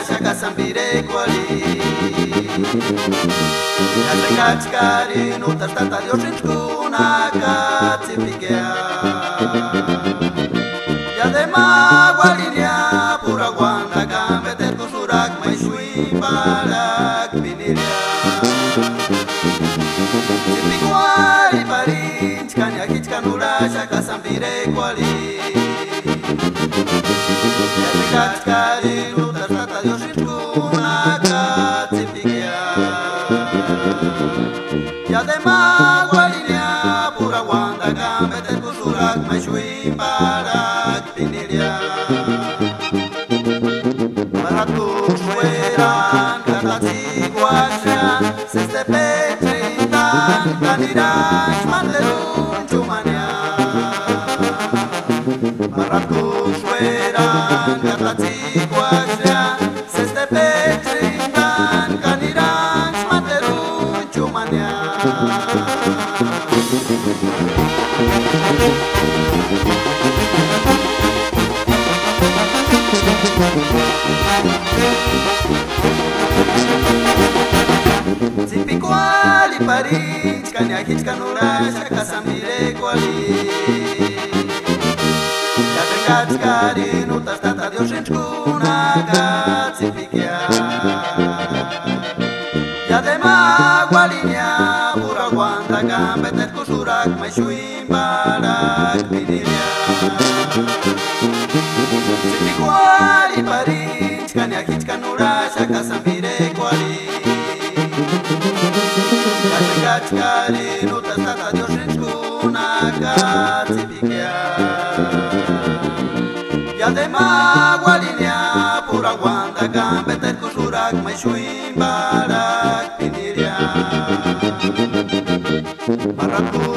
shaka sambire kwali ya tekachkari no tartata dioshinskuna katsipikea ya de magwalinia pura guanda gambeter kusurak maishui barak biniria tipikwali parinch kanya kichkanura shaka sambire kwali ya tekachkari no tartata dioshinskuna katsipikea ya de magwalinia pura guanda gambeter kusurak maishui barak biniria Fueran katati guasha seste petrintan kanirash manderun chumania Maratu fueran katati guasha seste petrintan kanirash manderun chumania Zipikwali parinch kanya kichkanura shaka sambire kwali ya tekachkari no tartata dioshinskuna katsipikia ya de magwalinia pura guanda gambeter kusurak maishuim barak biniria Zipikwali parinch kanya kichkanura shaka sambire kwali Kachkari no tartata dioshinskuna katsipikea ya de magwalinia pura guanda gambeter kusurak maishuim barak biniria Maratu